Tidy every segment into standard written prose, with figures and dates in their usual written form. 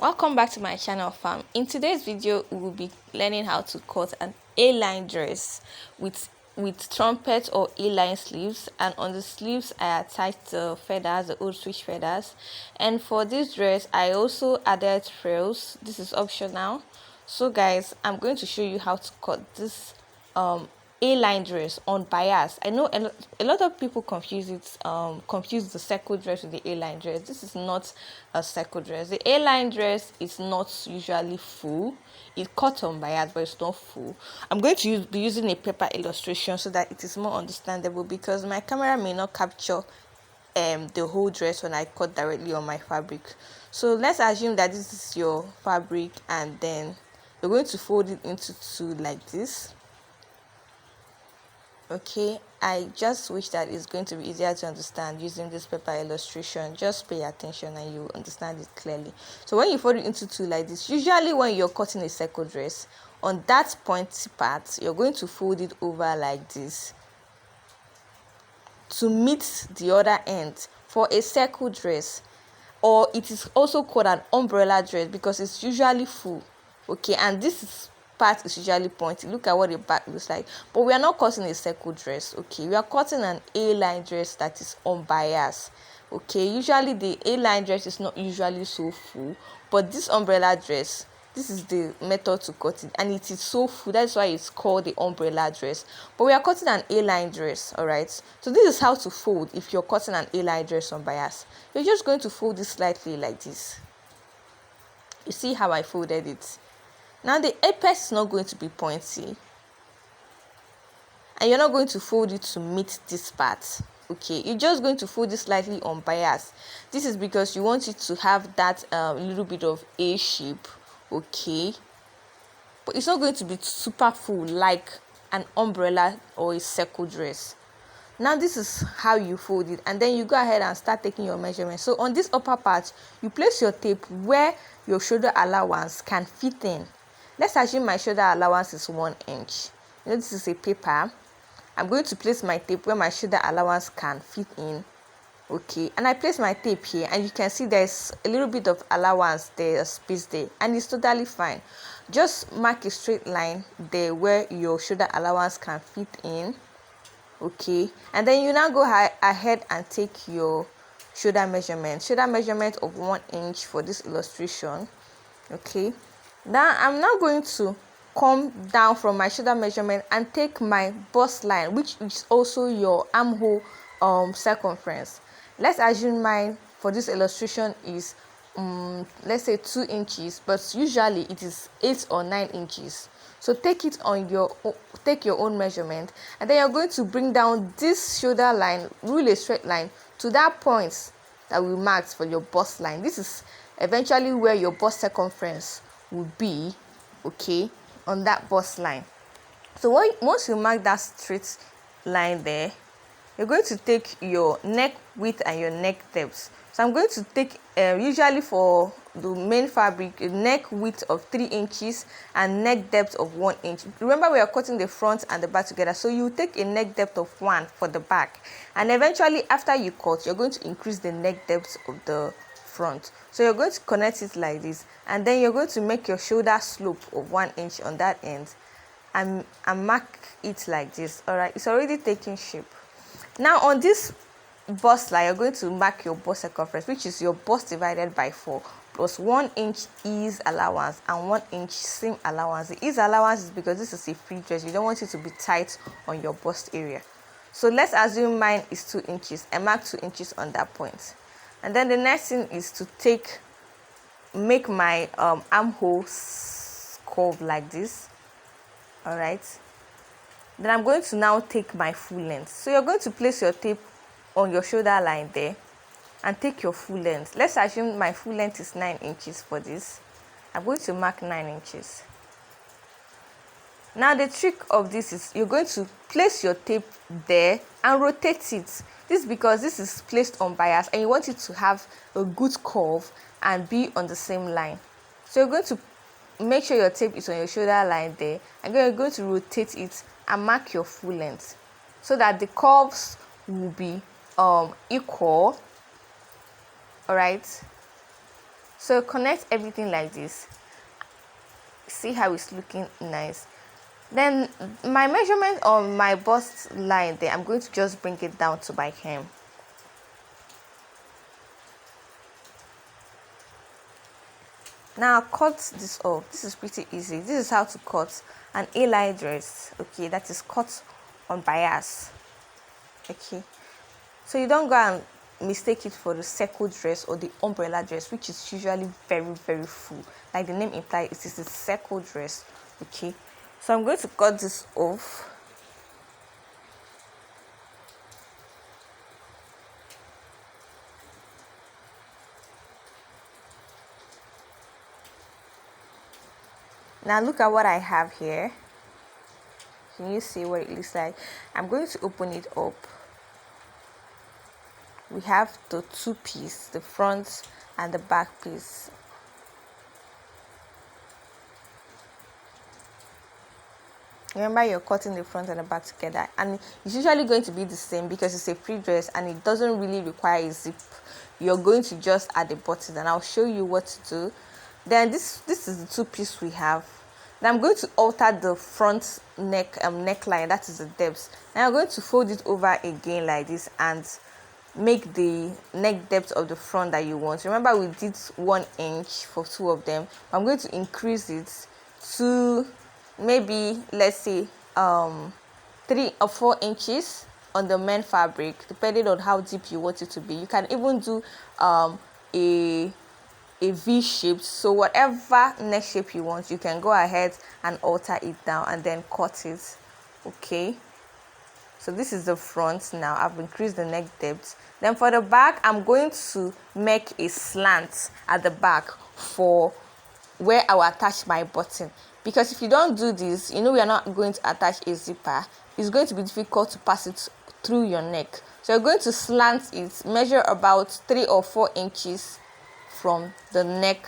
Welcome back to my channel, fam. In today's video we will be learning how to cut an A-line dress with trumpet or A-line sleeves, and on the sleeves I attached the feathers, the old switch feathers. And for this dress I also added frills. This is optional. So guys, I'm going to show you how to cut this A-line dress on bias. I know a lot of people confuse the circle dress with the A-line dress. This is not a circle dress. The A-line dress is not usually full. It cut on bias, but it's not full. I'm going to be using a paper illustration so that it is more understandable, because my camera may not capture the whole dress when I cut directly on my fabric. So let's assume that this is your fabric, and then you're going to fold it into two like this. Okay, I just wish that it's going to be easier to understand using this paper illustration. Just pay attention and you understand it clearly. So when you fold it into two like this, usually when you're cutting a circle dress, on that pointy part you're going to fold it over like this to meet the other end for a circle dress, or it is also called an umbrella dress because it's usually full. Okay, and this part is usually pointy. Look at what the back looks like. But we are not cutting a circle dress. Okay, we are cutting an A-line dress that is on bias. Okay, usually the A-line dress is not usually so full, but this umbrella dress, this is the method to cut it, and it is so full. That's why it's called the umbrella dress. But we are cutting an A-line dress. All right, so this is how to fold if you're cutting an A-line dress on bias. You're just going to fold it slightly like this. You see how I folded it? Now the apex is not going to be pointy, and you're not going to fold it to meet this part. Okay, you're just going to fold it slightly on bias. This is because you want it to have that little bit of A shape. Okay, but it's not going to be super full like an umbrella or a circle dress. Now this is how you fold it, and then you go ahead and start taking your measurements. So on this upper part, you place your tape where your shoulder allowance can fit in. Let's assume my shoulder allowance is 1 inch. You know, this is a paper. I'm going to place my tape where my shoulder allowance can fit in. Okay, and I place my tape here, and you can see there's a little bit of allowance there, a space there, and it's totally fine. Just mark a straight line there where your shoulder allowance can fit in. Okay, and then you now go ahead and take your shoulder measurement of 1 inch for this illustration. Okay, now I'm now going to come down from my shoulder measurement and take my bust line, which is also your armhole circumference. Let's assume mine for this illustration is let's say 2 inches, but usually it is 8 or 9 inches. So take your own measurement, and then you're going to bring down this shoulder line, rule a straight line to that point that we marked for your bust line. This is eventually where your bust circumference will be. Okay, on that bust line. So once you mark that straight line there, you're going to take your neck width and your neck depth. So I'm going to take usually for the main fabric, a neck width of 3 inches and neck depth of 1 inch. Remember, we are cutting the front and the back together, so you take a neck depth of 1 for the back, and eventually after you cut, you're going to increase the neck depth of the front. So you're going to connect it like this, and then you're going to make your shoulder slope of 1 inch on that end, and mark it like this. All right, it's already taking shape. Now on this bust line, you're going to mark your bust circumference, which is your bust divided by 4 plus 1 inch ease allowance and 1 inch seam allowance. The ease allowance is because this is a free dress, you don't want it to be tight on your bust area. So let's assume mine is 2 inches. I mark 2 inches on that point, and then the next thing is to make my armhole curve like this. All right, then I'm going to now take my full length. So you're going to place your tape on your shoulder line there and take your full length. Let's assume my full length is 9 inches for this. I'm going to mark 9 inches. Now the trick of this is you're going to place your tape there and rotate it. This is because this is placed on bias and you want it to have a good curve and be on the same line. So you're going to make sure your tape is on your shoulder line there, and then you're going to rotate it and mark your full length so that the curves will be equal. All right, So connect everything like this. See how it's looking nice. Then my measurement on my bust line there, I'm going to just bring it down to my hem. Now cut this off. This is pretty easy. This is how to cut an A-line dress, okay, that is cut on bias. Okay, so you don't go and mistake it for the circle dress or the umbrella dress, which is usually very full. Like the name implies, it is a circle dress. Okay, so I'm going to cut this off. Now look at what I have here. Can you see what it looks like? I'm going to open it up. We have the two piece, the front and the back piece. Remember, you're cutting the front and the back together, and it's usually going to be the same because it's a free dress and it doesn't really require a zip. You're going to just add the button, and I'll show you what to do. Then this is the two piece we have. Now I'm going to alter the front neckline, that is the depth. Now I'm going to fold it over again like this and make the neck depth of the front that you want. Remember, we did 1 inch for two of them. I'm going to increase it to maybe, let's say 3 or 4 inches on the main fabric, depending on how deep you want it to be. You can even do a V shape, so whatever neck shape you want, you can go ahead and alter it down and then cut it. Okay, so this is the front. Now I've increased the neck depth. Then for the back, I'm going to make a slant at the back for where I will attach my button, because if you don't do this, you know, we are not going to attach a zipper. It's going to be difficult to pass it through your neck. So you're going to slant it, measure about 3 or 4 inches from the neck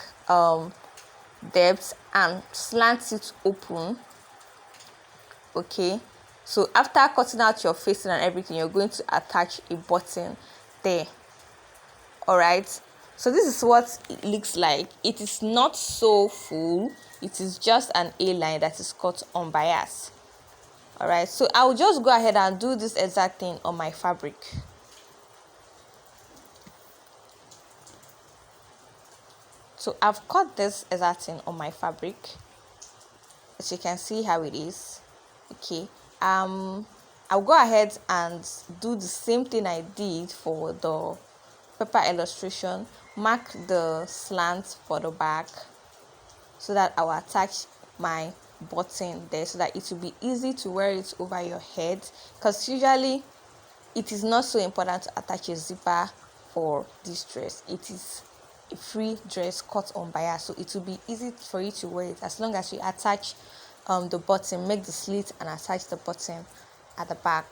depth and slant it open. Okay, so after cutting out your facing and everything, you're going to attach a button there. All right, so this is what it looks like. It is not so full, it is just an A-line that is cut on bias. All right, so I'll just go ahead and do this exact thing on my fabric. So I've cut this exact thing on my fabric, as you can see how it is. Okay, I'll go ahead and do the same thing I did for the paper illustration. Mark the slant for the back so that I'll attach my button there, so that it will be easy to wear it over your head, because usually it is not so important to attach a zipper for this dress. It is a free dress cut on bias, so it will be easy for you to wear it as long as you attach the button, make the slit and attach the button at the back,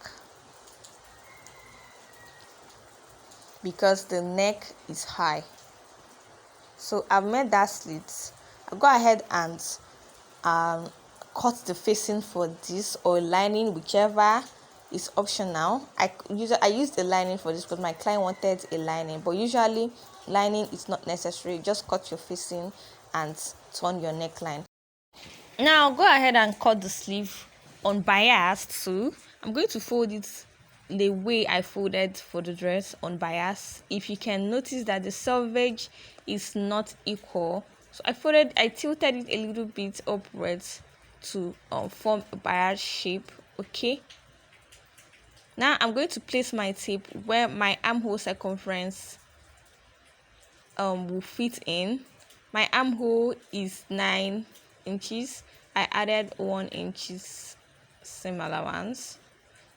because the neck is high. So I've made that slit. I'll go ahead and cut the facing for this, or lining, whichever is optional. I used a lining for this because my client wanted a lining, but usually lining is not necessary. Just cut your facing and turn your neckline. Now go ahead and cut the sleeve on bias too. I'm going to fold it the way I folded for the dress on bias. If you can notice that the selvage is not equal, so I tilted it a little bit upwards to form a bias shape. Okay, now I'm going to place my tape where my armhole circumference will fit in. My armhole is 9 inches. I added 1 inch seam allowance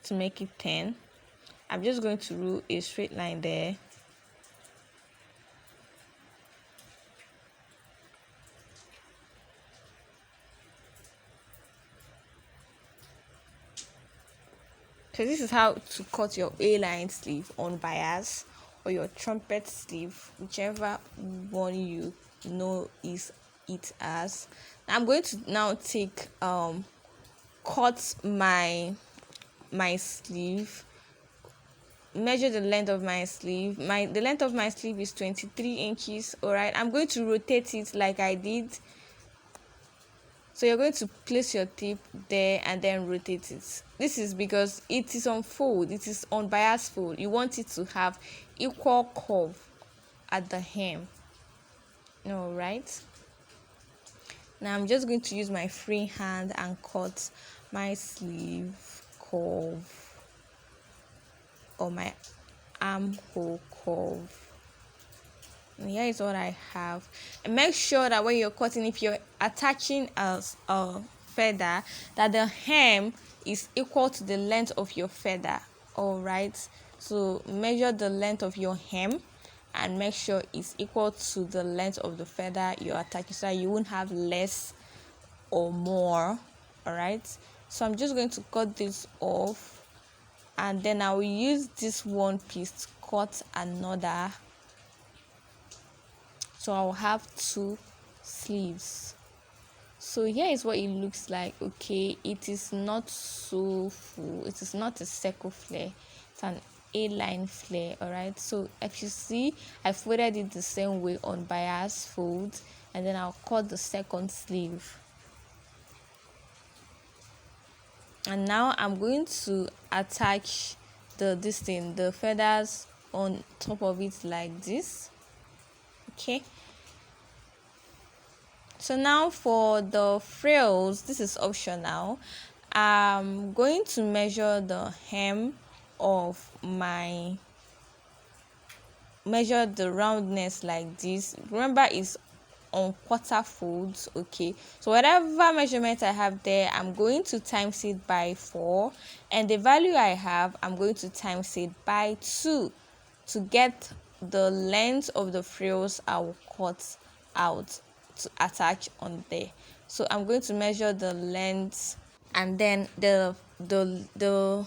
to make it 10. I'm just going to rule a straight line there. So this is how to cut your A-line sleeve on bias, or your trumpet sleeve, whichever one you know is it as. I'm going to now take cut my sleeve measure the length of my sleeve. The length of my sleeve is 23 inches. All right, I'm going to rotate it like I did. So you're going to place your tip there and then rotate it. This is because it is on fold, it is on bias fold. You want it to have equal curve at the hem. All right, now I'm just going to use my free hand and cut my sleeve curve or my armhole curve. And here is what I have. And make sure that when you're cutting, if you're attaching a feather, that the hem is equal to the length of your feather. All right, so measure the length of your hem and make sure it's equal to the length of the feather you're attaching, so you won't have less or more. All right, so I'm just going to cut this off, and then I will use this one piece to cut another. So I'll have 2 sleeves. So here is what it looks like. Okay, it is not so full, it is not a circle flare, it's an A-line flare. All right, so if you see, I folded it the same way on bias fold, and then I'll cut the second sleeve. And now I'm going to attach the feathers on top of it like this. Okay, so now for the frills, this is optional. I'm going to measure the hem of measure the roundness like this. Remember, it's on quarter folds. Okay, so whatever measurement I have there, I'm going to times it by 4, and the value I have, I'm going to times it by 2 to get the length of the frills I will cut out to attach on there. So I'm going to measure the length and then the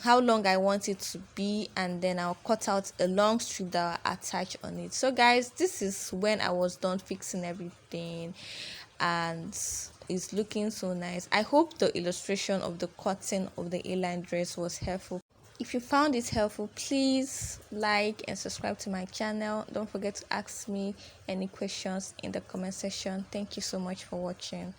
how long I want it to be, and then I'll cut out a long strip that I'll attach on it. So guys, this is when I was done fixing everything, and it's looking so nice. I hope the illustration of the cutting of the A-line dress was helpful. If you found it helpful, please like and subscribe to my channel. Don't forget to ask me any questions in the comment section. Thank you so much for watching.